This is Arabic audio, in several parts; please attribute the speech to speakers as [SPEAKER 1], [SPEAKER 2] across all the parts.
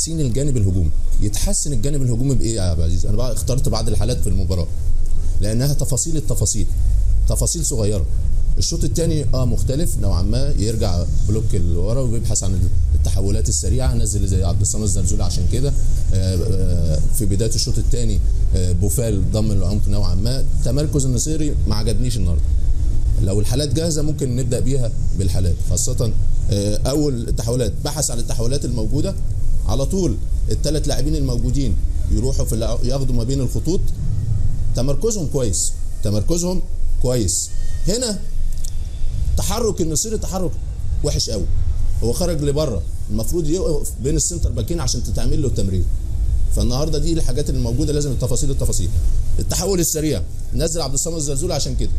[SPEAKER 1] تحسين الجانب الهجومي. يتحسن الجانب الهجومي بايه يا عبد العزيز؟ انا بقى اخترت بعض الحالات في المباراه لانها تفاصيل التفاصيل، تفاصيل صغيره. الشوط الثاني مختلف نوعا ما، يرجع بلوك لورا وبيبحث عن التحولات السريعه، نزل زي عبد الصمد الزلزولي. عشان كده في بدايه الشوط الثاني بوفال ضم العمق نوعا ما. تمركز النصيري ما عجبنيش النهارده. لو الحالات جاهزه ممكن نبدا بيها بالحالات، خاصه اول التحولات بحث عن التحولات الموجوده على طول. الثلاث لاعبين الموجودين يروحوا ياخدوا ما بين الخطوط. تمركزهم كويس، تمركزهم كويس. هنا تحرك النصيري تحرك وحش قوي، هو خرج لبره، المفروض يقف بين السنتر باكين عشان تتعمل له التمرير. فالنهارده دي الحاجات اللي موجوده، لازم التفاصيل. التحول السريع نزل عبد الصمد الزلزولي. عشان كده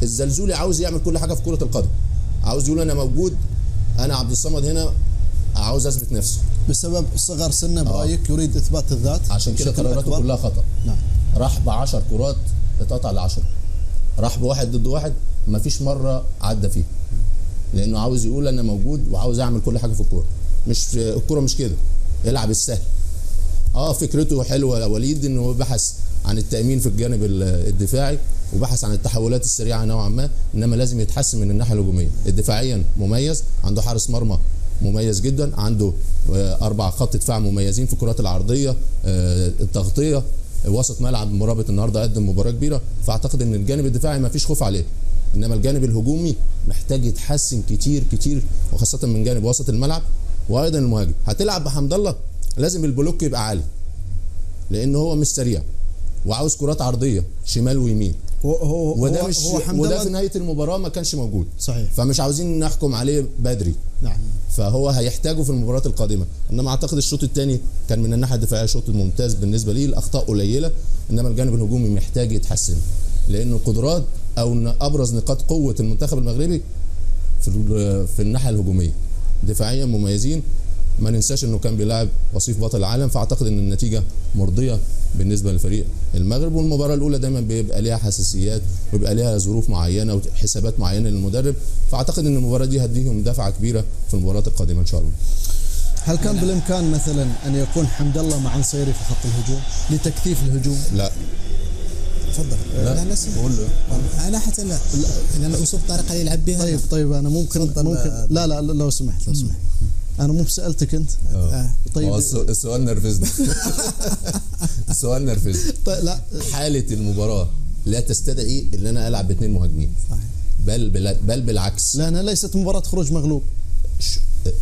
[SPEAKER 1] الزلزولي عاوز يعمل كل حاجه في كره القدم، عاوز يقول انا موجود، انا عبد الصمد هنا عاوز اثبت نفسي.
[SPEAKER 2] بسبب صغر سنه برايك يريد اثبات الذات،
[SPEAKER 1] عشان كده قراراته كلها خطا.
[SPEAKER 2] نعم.
[SPEAKER 1] راح ب10 كرات اتقطع ل10، راح بواحد ضد واحد ما فيش مره عدى فيه، لانه عاوز يقول انا موجود وعاوز اعمل كل حاجه في الكوره. مش الكوره مش كده، يلعب السهل. فكرته حلوه يا وليد، انه بحث عن التامين في الجانب الدفاعي وبحث عن التحولات السريعه نوعا ما، انما لازم يتحسن من الناحيه الهجوميه. دفاعيا مميز، عنده حارس مرمى مميز جدا، عنده 4 خط دفاع مميزين في الكرات العرضيه، التغطيه، وسط ملعب مرابط النهارده قدم مباراه كبيره. فاعتقد ان الجانب الدفاعي ما فيش خوف عليه، انما الجانب الهجومي محتاج يتحسن كتير كتير، وخاصه من جانب وسط الملعب وايضا المهاجم. هتلعب بحمد الله لازم البلوك يبقى عالي، لان هو مش سريع وعاوز كرات عرضيه شمال ويمين. وده مش وده في نهايه المباراه ما كانش موجود.
[SPEAKER 2] صحيح.
[SPEAKER 1] فمش عاوزين نحكم عليه بدري.
[SPEAKER 2] نعم.
[SPEAKER 1] فهو هيحتاجه في المباريات القادمه. انما اعتقد الشوط الثاني كان من الناحيه الدفاعيه شوط ممتاز بالنسبه لي، الاخطاء قليله، انما الجانب الهجومي محتاج يتحسن، لانه قدرات او ابرز نقاط قوه المنتخب المغربي في الناحيه الهجوميه. دفاعيا مميزين، ما ننساش انه كان بيلاعب وصيف بطل العالم، فاعتقد ان النتيجه مرضيه بالنسبه لفريق المغرب. والمباراه الاولى دايما بيبقى ليها حساسيات وبيبقى ليها ظروف معينه وحسابات معينه للمدرب، فاعتقد ان المباراه دي هتديهم دفعه كبيره في المباريات القادمه ان شاء الله.
[SPEAKER 2] هل كان بالامكان مثلا ان يكون حمد الله مع نصيري في خط الهجوم لتكثيف الهجوم؟
[SPEAKER 1] لا.
[SPEAKER 3] تفضل.
[SPEAKER 1] لا
[SPEAKER 3] قول له. انا حتى لا، لان اسلوب طريقه يلعب بها.
[SPEAKER 2] طيب انا ممكن لا لو سمحت انا مو بسالتك انت.
[SPEAKER 1] طيب السؤال نرفزني. السؤال نرفزني.
[SPEAKER 2] طيب لا،
[SPEAKER 1] حاله المباراه لا تستدعي ان انا العب ب2 مهاجمين.
[SPEAKER 3] صحيح.
[SPEAKER 1] بل بالعكس.
[SPEAKER 2] لانها ليست مباراه خروج مغلوب.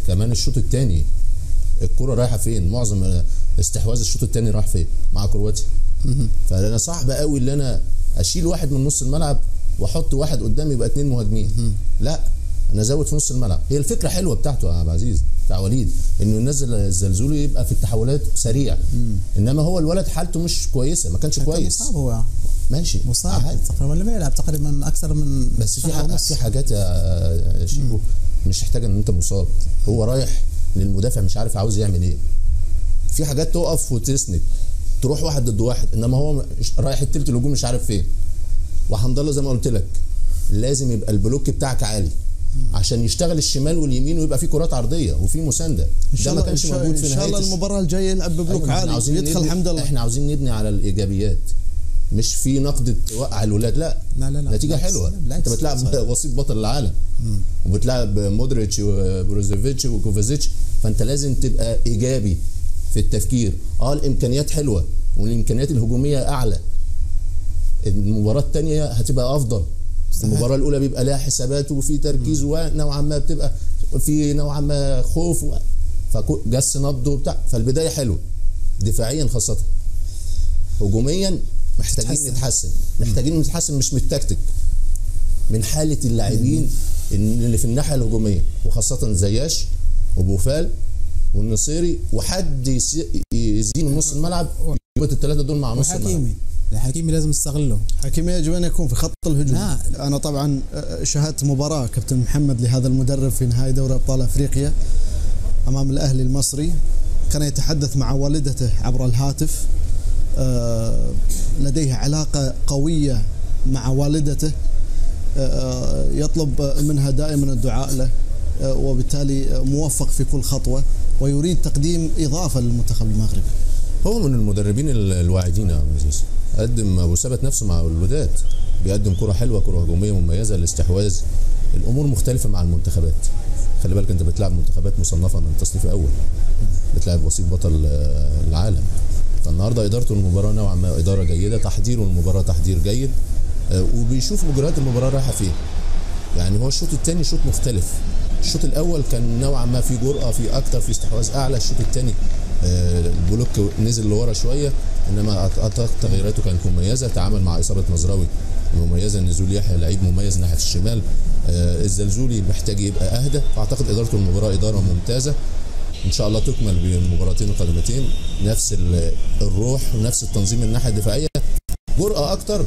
[SPEAKER 1] كمان الشوط الثاني الكره رايحه فين؟ معظم استحواذ الشوط الثاني راح فين؟ مع كرواتيا. فانا صعب قوي ان انا اشيل واحد من نص الملعب واحط واحد قدامي يبقى 2 مهاجمين. لا، انا ازود في نص الملعب. هي الفكره حلوه بتاعته يا عبد العزيز بتاع وليد، انه ينزل الزلزولي يبقى في التحولات سريع. انما هو الولد حالته مش كويسه، ما كانش كويس.
[SPEAKER 3] مصاب هو.
[SPEAKER 1] ماشي
[SPEAKER 3] مصاب ولا ما يلعب تقريبا اكثر من.
[SPEAKER 1] بس في حاجات يا شيبو مش محتاجه ان انت مصاب. هو رايح للمدافع مش عارف عاوز يعمل ايه. في حاجات تقف وتسند، تروح واحد ضد واحد، انما هو رايح التلت الهجوم مش عارف فين. وحمد الله زي ما قلت لك لازم يبقى البلوك بتاعك عالي عشان يشتغل الشمال واليمين ويبقى في كرات عرضيه وفي مسانده. ده ما كانش موجود في نهايه.
[SPEAKER 2] ان شاء الله المباراه الجايه يلعب ببلوك عالي يدخل حمد الله.
[SPEAKER 1] احنا عاوزين نبني على الايجابيات، مش في نقد توقع الولاد. لا نتيجه حلوه. انت بتلعب وصيف بطل العالم وبتلعب مودريتش وبروزوفيتش وكوفازيتش، فانت لازم تبقى ايجابي في التفكير. الامكانيات حلوه والامكانيات الهجوميه اعلى، المباراه الثانيه هتبقى افضل. المباراه الاولى بيبقى لها حسابات وفي تركيز ونوعا ما بتبقى في نوعا ما خوف فجس نبض وبتاع. فالبدايه حلوه دفاعيا خاصه، هجوميا محتاجين نتحسن مش من التكتيك، من حاله اللاعبين اللي في الناحيه الهجوميه، وخاصه زياش وبوفال والنصيري وحد يزين من نص الملعب، يبقى الثلاثه دول مع نص الملعب.
[SPEAKER 3] الحكيمي لازم يستغله.
[SPEAKER 2] حكيمي يجب ان يكون في خط الهجوم. انا طبعا شاهدت مباراه كابتن محمد لهذا المدرب في نهائي دوري ابطال افريقيا امام الاهلي المصري، كان يتحدث مع والدته عبر الهاتف. لديه علاقه قويه مع والدته، يطلب منها دائما الدعاء له، وبالتالي موفق في كل خطوه. ويريد تقديم إضافة للمنتخب المغربي.
[SPEAKER 1] هو من المدربين الواعدين يا عم عزيز، قدم وثبت نفسه مع الوداد، بيقدم كرة حلوة، كرة هجومية مميزة، الاستحواذ، الأمور مختلفة مع المنتخبات. خلي بالك أنت بتلعب منتخبات مصنفة من تصنيف أول، بتلعب وصيف بطل العالم. فالنهارده إدارته المباراة نوعا ما إدارة جيدة، تحضيره المباراة تحضير جيد، وبيشوف مجريات المباراة رايحة فين. يعني هو الشوط الثاني شوط مختلف. الشوط الأول كان نوعا ما في جرأة، في أكتر، في استحواذ أعلى. الشوط الثاني البلوك نزل لورا شويه، انما اعتقد تغييراته كانت مميزه. تعامل مع اصابه مزراوي مميزه، نزول يحيى لعيب مميز ناحيه الشمال، الزلزولي محتاج يبقى اهدى. فاعتقد ادارته المباراه اداره ممتازه، ان شاء الله تكمل بالمباراتين القادمتين نفس الروح ونفس التنظيم من الناحيه الدفاعيه، جرأه اكتر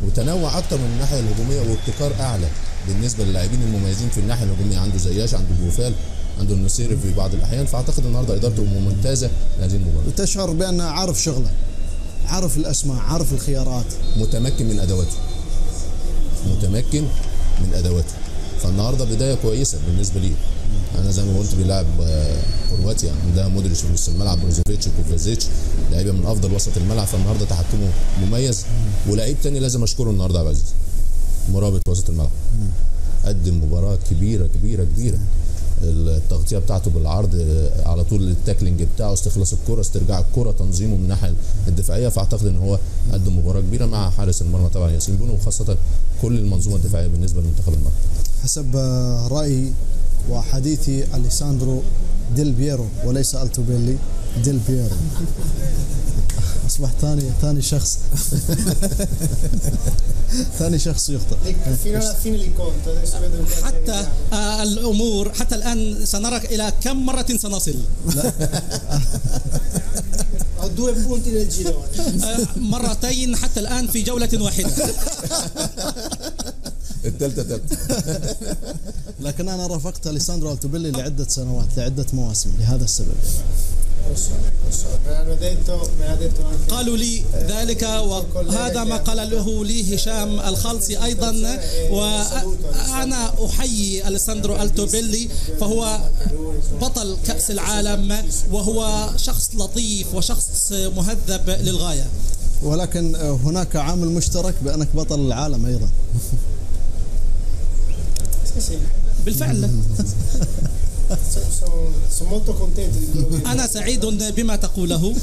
[SPEAKER 1] وتنوع اكتر من الناحيه الهجوميه وابتكار اعلى بالنسبه للاعبين المميزين في الناحيه الهجوميه. عنده زياش، عنده بوفال، عنده النصيري في بعض الاحيان. فاعتقد النهارده ادارته ممتازه لهذه المباراه.
[SPEAKER 2] وتشعر بانه عارف شغله، عارف الاسماء، عارف الخيارات،
[SPEAKER 1] متمكن من ادواته، متمكن من ادواته. فالنهارده بدايه كويسه بالنسبه لي. انا زي ما قلت بيلعب كرواتيا، عندها مودريتش في نص الملعب، بروزوفيتش وكوفازيتش، لعيبه من افضل وسط الملعب. فالنهارده تحكمه مميز. ولاعيب تاني لازم اشكره النهارده عبد العزيز، مرابط وسط الملعب، قدم مباراه كبيره كبيره كبيره. التغطيه بتاعته بالعرض على طول، التاكلينج بتاعه، استخلاص الكره، استرجاع الكره، تنظيمه من الناحيه الدفاعيه. فاعتقد ان هو قدم مباراه كبيره مع حارس المرمى طبعا ياسين بونو، وخاصه كل المنظومه الدفاعيه بالنسبه للمنتخب المغربي.
[SPEAKER 2] حسب رايي وحديثي أليساندرو ديل بييرو وليس التوبيلي، ديل بييرو اصبح ثاني شخص ثاني شخص يخطئ.
[SPEAKER 4] حتى الامور حتى الان سنرى الى كم مره سنصل. مرتين حتى الان في جوله واحده.
[SPEAKER 1] الثالثه.
[SPEAKER 2] لكن انا رافقت أليساندرو التوبيلي لعده سنوات، لعده مواسم، لهذا السبب.
[SPEAKER 4] قالوا لي ذلك، وهذا ما قال له لي هشام الخالصي أيضا. وأنا أحيي أليساندرو التوبيلي، فهو بطل كأس العالم، وهو شخص لطيف وشخص مهذب للغاية.
[SPEAKER 2] ولكن هناك عامل مشترك بأنك بطل العالم أيضا.
[SPEAKER 4] بالفعل. أنا سعيد بما تقوله.